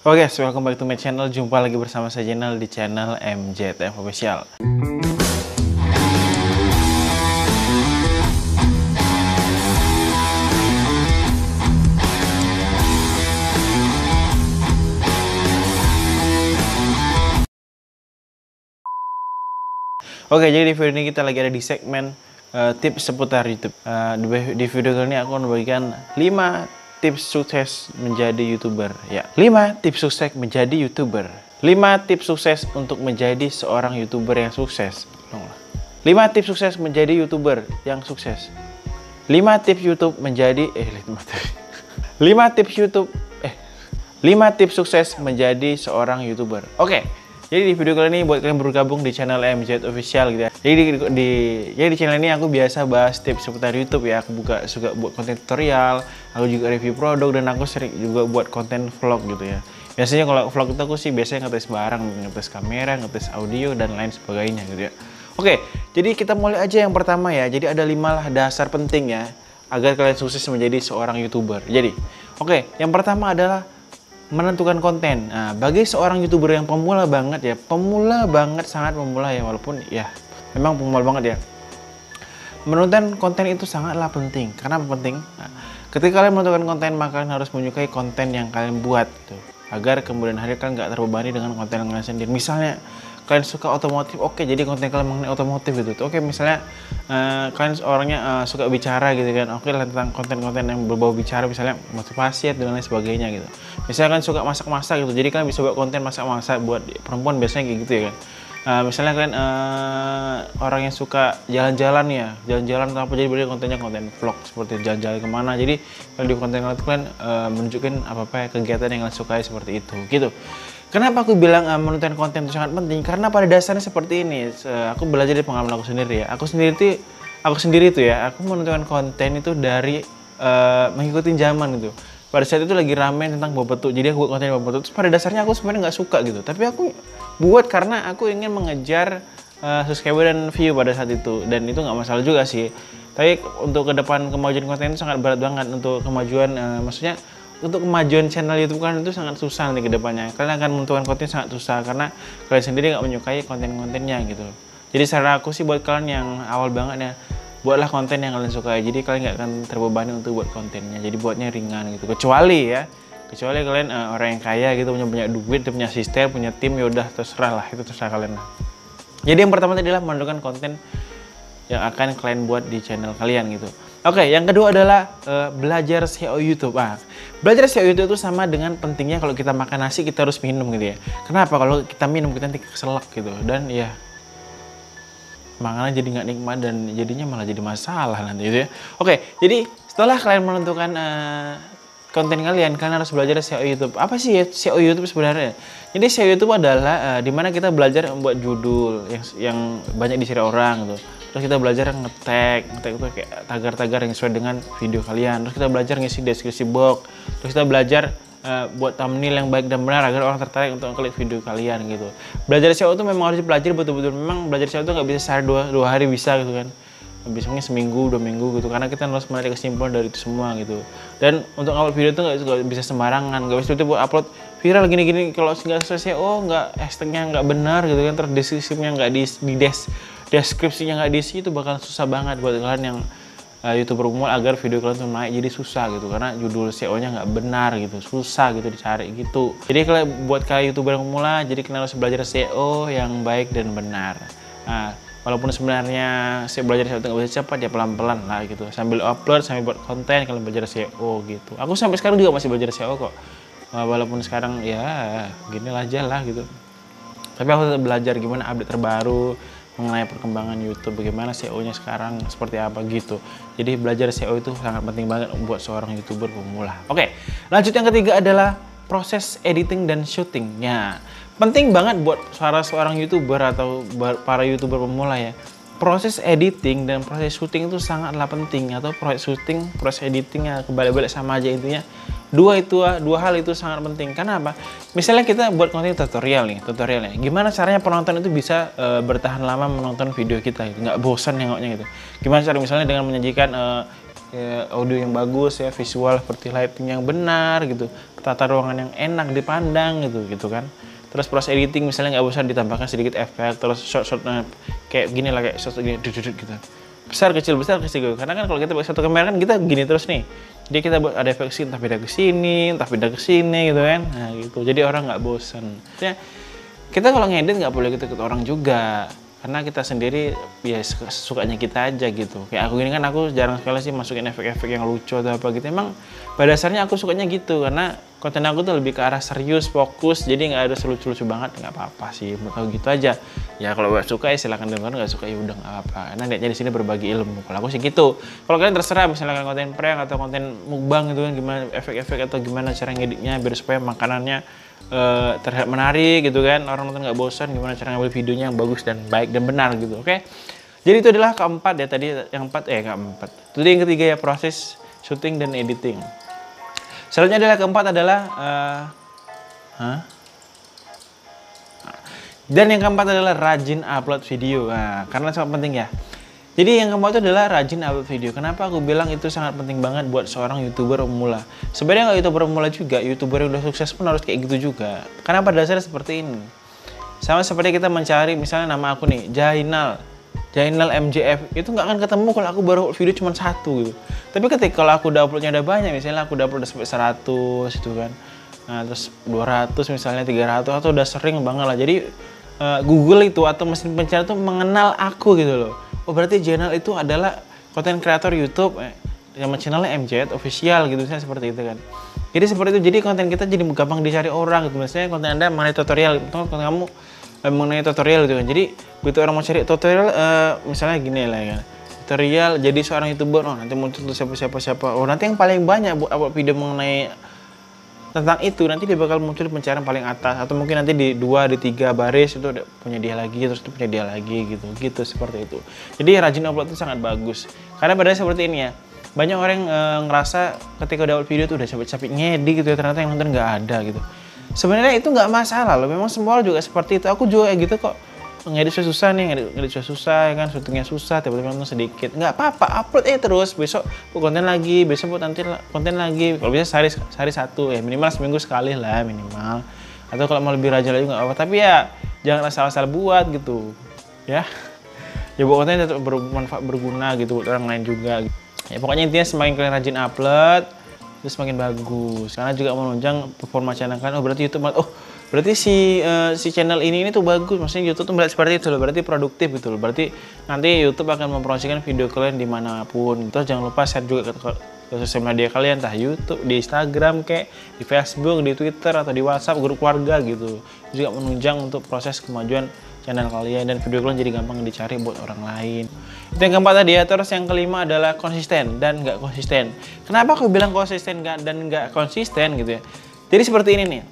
Oke, welcome back to my channel. Jumpa lagi bersama saya Jenal di channel MJTF Official. Oke, jadi di video ini kita lagi ada di segmen tips seputar YouTube. Di video kali ini aku akan membagikan 5 tips sukses menjadi YouTuber. Ya, 5 tips sukses menjadi YouTuber. 5 tips sukses untuk menjadi seorang YouTuber yang sukses. 5 tips sukses menjadi YouTuber yang sukses. 5 tips YouTube menjadi 5 tips YouTube 5 tips sukses menjadi seorang YouTuber. Oke. Jadi di video kali ini buat kalian bergabung di channel MJ Official gitu ya. Jadi di channel ini aku biasa bahas tips seputar YouTube ya. Aku suka buat konten tutorial, aku juga review produk, dan aku sering juga buat konten vlog gitu ya. Biasanya kalau vlog itu aku sih biasanya ngetes barang, ngetes kamera, ngetes audio dan lain sebagainya gitu ya. Oke, jadi kita mulai aja yang pertama ya. Jadi ada 5 lah dasar penting ya agar kalian sukses menjadi seorang YouTuber. Jadi, oke, yang pertama adalah menentukan konten. Nah, bagi seorang YouTuber yang pemula banget ya, sangat pemula ya, walaupun ya memang pemula banget ya, menentukan konten itu sangatlah penting. Kenapa penting? Nah, ketika kalian menentukan konten, maka kalian harus menyukai konten yang kalian buat gitu, agar kemudian hari kalian nggak terbebani dengan konten kalian sendiri. Misalnya kalian suka otomotif, oke, jadi konten kalian mengenai otomotif gitu. Oke, misalnya kalian orangnya suka bicara gitu kan, oke, tentang konten-konten yang berbau bicara, misalnya motivasi dan lain sebagainya gitu. Misalnya kalian suka masak-masak gitu, jadi kalian bisa buat konten masak-masak buat perempuan biasanya kayak gitu ya kan. Misalnya kalian orang yang suka jalan-jalan ya, jalan-jalan apa, jadi berarti kontennya konten vlog seperti jalan-jalan kemana. Jadi kalau di konten kalian menunjukkan apa kegiatan yang kalian sukai seperti itu gitu. Kenapa aku bilang menentukan konten itu sangat penting? Karena pada dasarnya seperti ini. Aku belajar dari pengalaman aku sendiri ya. Aku sendiri itu ya, aku menentukan konten itu dari mengikuti zaman gitu. Pada saat itu lagi rame tentang bawa petuk, jadi aku buat konten bawa petuk. Terus pada dasarnya aku sebenarnya nggak suka gitu, tapi aku buat karena aku ingin mengejar subscriber dan view pada saat itu, dan itu nggak masalah juga sih. Tapi untuk ke depan kemajuan konten itu sangat berat banget untuk kemajuan, maksudnya untuk kemajuan channel YouTube kalian itu sangat susah nanti ke depannya. Kalian akan menentukan konten sangat susah karena kalian sendiri nggak menyukai konten-kontennya gitu. Jadi saran aku sih buat kalian yang awal banget ya, buatlah konten yang kalian sukai. Jadi kalian nggak akan terbebani untuk buat kontennya. Jadi buatnya ringan gitu. Kecuali kalian orang yang kaya gitu, punya duit, punya asisten, punya tim, ya udah terserah lah, itu terserah kalian lah. Jadi yang pertama tadi adalah menentukan konten yang akan kalian buat di channel kalian gitu. Oke, yang kedua adalah belajar SEO YouTube. Belajar SEO YouTube itu sama dengan pentingnya kalau kita makan nasi kita harus minum gitu ya. Kenapa? Kalau kita minum kita nanti keselak gitu, dan ya makannya jadi nggak nikmat dan jadinya malah jadi masalah nanti gitu ya. Oke, jadi setelah kalian menentukan konten kalian harus belajar SEO YouTube. Apa sih ya SEO YouTube sebenarnya? Jadi SEO YouTube adalah dimana kita belajar membuat judul yang banyak dicari orang gitu. Terus kita belajar nge-tag itu kayak tagar-tagar yang sesuai dengan video kalian. Terus kita belajar ngisi deskripsi box. Terus kita belajar buat thumbnail yang baik dan benar agar orang tertarik untuk klik video kalian gitu. Belajar SEO itu memang harus dipelajari betul-betul. Memang belajar SEO itu nggak bisa sehari dua hari bisa gitu kan. Biasanya seminggu, 2 minggu gitu, karena kita harus menarik kesimpulan dari itu semua gitu. Dan untuk upload video itu nggak bisa sembarangan, nggak bisa tiba-tiba buat upload viral gini-gini, kalau nggak sesuai SEO, nggak hashtagnya nggak benar gitu kan, terus deskripsinya nggak deskripsinya nggak diisi, itu bakal susah banget buat kalian yang YouTuber pemula agar video kalian tuh naik. Jadi susah gitu karena judul SEO-nya nggak benar gitu, susah gitu dicari gitu. Jadi kalau buat kalian YouTuber yang pemula, jadi kalian harus belajar SEO yang baik dan benar. Walaupun sebenarnya saya belajar SEO itu nggak bisa cepat, ya pelan-pelan lah gitu. Sambil upload, sambil buat konten, kalian belajar SEO gitu. Aku sampai sekarang juga masih belajar SEO kok. Walaupun sekarang ya gini aja lah gitu. Tapi aku tetap belajar gimana update terbaru mengenai perkembangan YouTube, bagaimana SEO-nya sekarang seperti apa gitu. Jadi belajar SEO itu sangat penting banget buat seorang YouTuber pemula. Oke, lanjut yang ketiga adalah proses editing dan syutingnya. Penting banget buat seorang YouTuber atau para YouTuber pemula ya. Proses editing dan proses syuting itu sangatlah penting, atau proses syuting, proses editingnya kebalik-balik sama aja intinya. Dua hal itu sangat penting. Karena apa? Misalnya kita buat konten tutorialnya. Gimana caranya penonton itu bisa bertahan lama menonton video kita gitu, nggak bosan nengoknya gitu. Gimana cara misalnya dengan menyajikan ya, audio yang bagus ya, visual seperti lighting yang benar gitu, tata ruangan yang enak dipandang gitu kan. Terus proses editing misalnya nggak usah ditambahkan sedikit efek, terus shot kayak gini lah, kayak shot gini gitu. Besar kecil gitu. Karena kan kalau kita pakai satu kamera kan kita gini terus nih. Jadi kita buat ada efek sini, entah beda ke sini, entah beda ke sini gitu kan. Nah gitu. Jadi orang nggak bosan. Maksudnya kita kalau ngedit nggak boleh ikut orang juga. Karena kita sendiri ya sukanya kita aja gitu. Kayak aku gini kan, aku jarang sekali sih masukin efek-efek yang lucu atau apa gitu. Emang pada dasarnya aku sukanya gitu, karena konten aku tuh lebih ke arah serius, fokus, jadi nggak ada lucu-lucu banget, nggak apa-apa sih, menurut aku gitu aja. Ya kalau suka ya silakan dengar, nggak suka ya udah nggak apa-apa. Karena niatnya di sini berbagi ilmu. Kalau aku sih gitu. Kalau kalian terserah, misalnya konten prank atau konten mukbang gitu kan, gimana efek-efek atau gimana cara ngeditnya biar supaya makanannya terlihat menarik gitu kan, orang nonton nggak bosan, gimana cara ngambil videonya yang bagus dan baik dan benar gitu. Oke, jadi itu adalah keempat ya, tadi yang keempat. Jadi yang ketiga ya, proses syuting dan editing. Selanjutnya adalah keempat adalah dan yang keempat adalah rajin upload video. Nah, karena sangat penting ya. Jadi yang keempat itu adalah rajin upload video. Kenapa aku bilang itu sangat penting banget buat seorang YouTuber pemula? Sebenarnya nggak YouTuber pemula juga, YouTuber yang udah sukses pun harus kayak gitu juga. Karena pada dasarnya seperti ini. Sama seperti kita mencari misalnya nama aku nih, Jainal MJF, itu nggak akan ketemu kalau aku baru video cuma satu gitu. Tapi ketika kalau aku udah uploadnya udah banyak, misalnya aku udah upload sampai 100 gitu kan. Nah, terus 200 misalnya 300 atau udah sering banget lah. Jadi Google itu atau mesin pencari itu mengenal aku gitu loh. Oh berarti Jainal itu adalah konten kreator YouTube, nama channelnya MJF Official gitu, misalnya seperti itu kan. Jadi seperti itu, jadi konten kita jadi gampang dicari orang gitu. Misalnya konten Anda mengenai tutorial, konten kamu mengenai tutorial gitu kan. Jadi begitu orang mau cari tutorial, misalnya gini lah ya, tutorial jadi seorang YouTuber, oh nanti muncul tuh siapa. Oh nanti yang paling banyak buat upload video mengenai tentang itu, nanti dia bakal muncul di pencarian paling atas, atau mungkin nanti di 2, di 3 baris itu punya dia lagi, terus itu punya dia lagi gitu seperti itu. Jadi rajin upload itu sangat bagus, karena pada seperti ini ya, banyak orang ngerasa ketika udah upload video tuh udah capek-capek ngedit gitu ya, ternyata yang nonton nggak ada gitu. Sebenarnya itu nggak masalah loh, memang semua juga seperti itu, aku juga kayak gitu kok. Ngedit susah nih, ngedit susah ya kan, syutingnya susah, tiba-tiba nonton sedikit, nggak apa-apa, upload terus, besok konten lagi, besok nanti konten lagi, kalau bisa sehari satu ya, minimal seminggu sekali lah minimal, atau kalau mau lebih rajin lagi nggak apa, tapi ya jangan asal-asal buat gitu ya, buat konten tetap bermanfaat, berguna gitu buat orang lain juga ya. Pokoknya intinya semakin kalian rajin upload itu semakin bagus, karena juga menunjang performa channel kan. Oh berarti YouTube, oh berarti si channel ini tuh bagus, maksudnya YouTube tuh melihat seperti itu loh, berarti produktif gitu loh, berarti nanti YouTube akan mempromosikan video kalian dimanapun. Terus jangan lupa share juga ke sosial media kalian, entah YouTube, di Instagram kayak di Facebook, di Twitter, atau di WhatsApp grup keluarga gitu. Itu juga menunjang untuk proses kemajuan channel kalian dan video kalian jadi gampang dicari buat orang lain. Itu yang keempat tadi ya. Terus yang kelima adalah konsisten dan nggak konsisten. Kenapa aku bilang konsisten dan nggak konsisten gitu ya? Jadi seperti ini nih.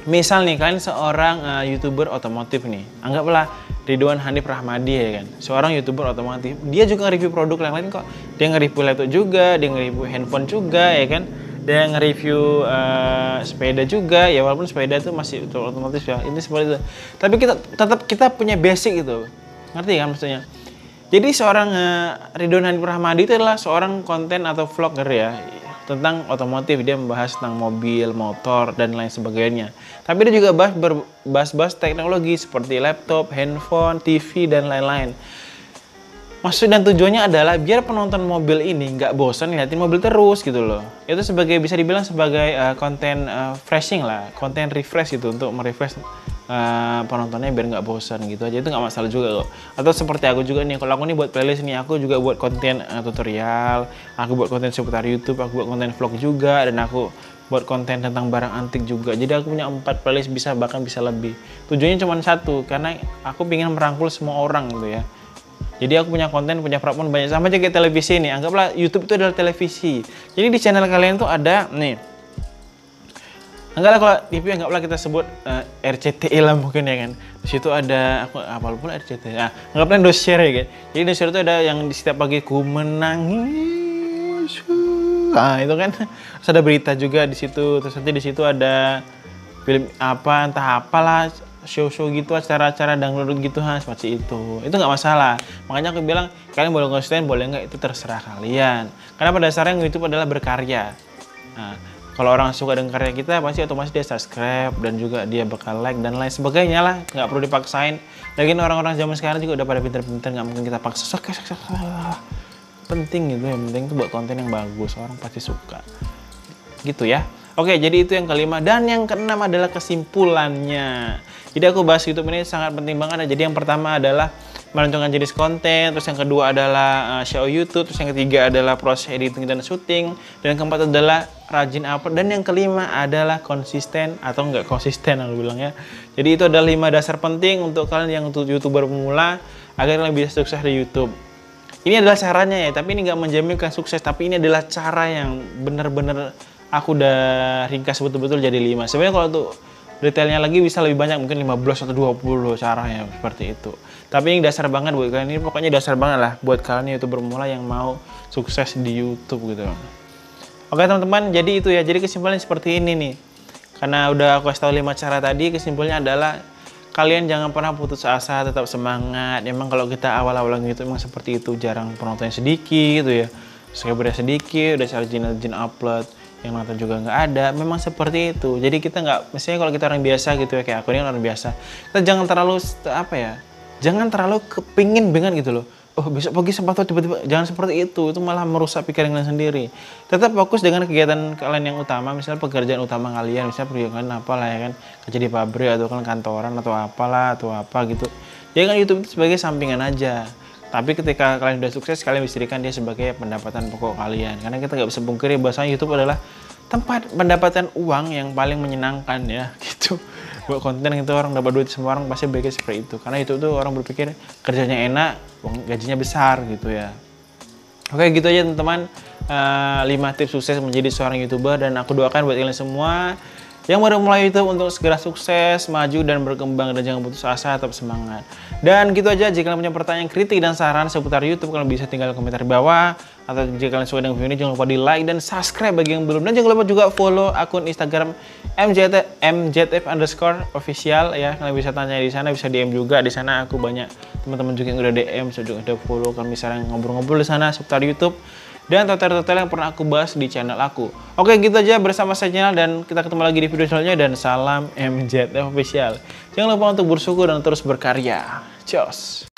Misal nih kalian seorang YouTuber otomotif nih, anggaplah Ridwan Hanif Rahmadi ya kan, seorang YouTuber otomotif, dia juga nge-review produk yang lain kok, dia nge-review laptop juga, dia nge-review handphone juga ya kan, dia nge-review sepeda juga ya, walaupun sepeda itu masih otomotif ya, ini seperti itu. Tapi kita punya basic gitu, ngerti kan maksudnya? Jadi seorang Ridwan Hanif Rahmadi itu adalah seorang konten atau vlogger ya, tentang otomotif, dia membahas tentang mobil, motor, dan lain sebagainya. Tapi dia juga bahas teknologi seperti laptop, handphone, TV, dan lain-lain. Maksud dan tujuannya adalah biar penonton mobil ini nggak bosan ngeliatin mobil terus gitu loh. Itu bisa dibilang sebagai konten freshing lah, konten refresh gitu, untuk merefresh penontonnya biar nggak bosan gitu aja. Itu nggak masalah juga kok. Atau seperti aku juga nih, kalau aku nih buat playlist nih, aku juga buat konten tutorial, aku buat konten seputar YouTube, aku buat konten vlog juga, dan aku buat konten tentang barang antik juga. Jadi aku punya 4 playlist, bahkan bisa lebih. Tujuannya cuma satu, karena aku ingin merangkul semua orang gitu ya. Jadi aku punya konten, punya platform banyak, sama aja kayak televisi nih. Anggaplah YouTube itu adalah televisi. Jadi di channel kalian tuh ada nih, anggaplah kalau TV, anggaplah kita sebut RCTI lah mungkin ya kan. Di situ ada apapun RCTI. Nah, anggaplah Indosiar ya kan. Jadi Indosiar itu ada yang di setiap pagi ku menangis. Nah, itu kan. Terus ada berita juga di situ. Terus nanti di situ ada film apa entah apalah, show-show gitu, acara-acara dangdut gitu, seperti itu nggak masalah. Makanya aku bilang kalian boleh konsisten, boleh nggak, itu terserah kalian. Karena pada dasarnya YouTube adalah berkarya. Nah, kalau orang suka dengan karya kita pasti otomatis dia subscribe dan juga dia bakal like dan lain sebagainya lah, nggak perlu dipaksain. Lagian orang-orang zaman sekarang juga udah pada pinter-pinter, nggak mungkin kita paksa. Penting gitu, yang penting itu buat konten yang bagus, orang pasti suka gitu ya. Oke, jadi itu yang kelima. Dan yang keenam adalah kesimpulannya. Jadi aku bahas YouTube ini sangat penting banget. Jadi yang pertama adalah menentukan jenis konten, terus yang kedua adalah SEO YouTube, terus yang ketiga adalah proses editing dan syuting, dan yang keempat adalah rajin upload, dan yang kelima adalah konsisten atau enggak konsisten aku bilang ya. Jadi itu adalah 5 dasar penting untuk kalian yang YouTuber pemula agar kalian bisa sukses di YouTube. Ini adalah caranya ya, tapi ini nggak menjaminkan sukses, tapi ini adalah cara yang benar-benar aku udah ringkas betul-betul jadi 5. Sebenarnya kalau untuk detailnya lagi bisa lebih banyak, mungkin 15 atau 20 caranya seperti itu. Tapi ini dasar banget buat kalian, ini pokoknya dasar banget lah buat kalian YouTuber pemula yang mau sukses di YouTube gitu. Oke teman-teman, jadi itu ya. Jadi kesimpulannya seperti ini nih. Karena udah aku kasih tahu 5 cara tadi, kesimpulannya adalah kalian jangan pernah putus asa, tetap semangat. Emang kalau kita awal-awal YouTube emang seperti itu, jarang penontonnya sedikit gitu ya. Subscribernya sedikit, udah rajin upload, yang nonton juga nggak ada. Memang seperti itu. Jadi kita nggak, misalnya kalau kita orang biasa gitu ya, kayak aku ini orang biasa, kita jangan terlalu jangan terlalu kepingin banget gitu loh. Oh besok pagi sempat tiba-tiba, jangan seperti itu malah merusak pikiran kalian sendiri. Tetap fokus dengan kegiatan kalian yang utama, misalnya pekerjaan utama kalian, misalnya pekerjaan apalah ya kan, kerja di pabrik atau kan kantoran atau apalah atau apa gitu. Jadi kan YouTube itu sebagai sampingan aja. Tapi ketika kalian udah sukses, kalian bisa jadikan dia sebagai pendapatan pokok kalian. Karena kita nggak bisa pungkiri bahwasanya YouTube adalah tempat pendapatan uang yang paling menyenangkan ya gitu. Buat konten itu orang dapat duit, semua orang pasti berpikir seperti itu. Karena itu tuh orang berpikir kerjanya enak, gajinya besar gitu ya. Oke gitu aja teman-teman, 5 tips sukses menjadi seorang YouTuber, dan aku doakan buat kalian semua yang baru mulai YouTube untuk segera sukses, maju dan berkembang, dan jangan putus asa, tetap semangat. Dan gitu aja, jika kalian punya pertanyaan, kritik dan saran seputar YouTube, kalian bisa tinggal komentar di bawah, atau jika kalian suka dengan video ini jangan lupa di like dan subscribe bagi yang belum, dan jangan lupa juga follow akun Instagram mjf_official ya. Kalian bisa tanya di sana, bisa DM juga di sana. Aku banyak teman-teman juga yang udah DM, juga udah follow, kan misalnya ngobrol-ngobrol di sana seputar YouTube dan tutorial-tutorial yang pernah aku bahas di channel aku. Oke gitu aja bersama saya channel, dan kita ketemu lagi di video selanjutnya, dan salam MJF Official. Jangan lupa untuk bersyukur dan terus berkarya. Cheers.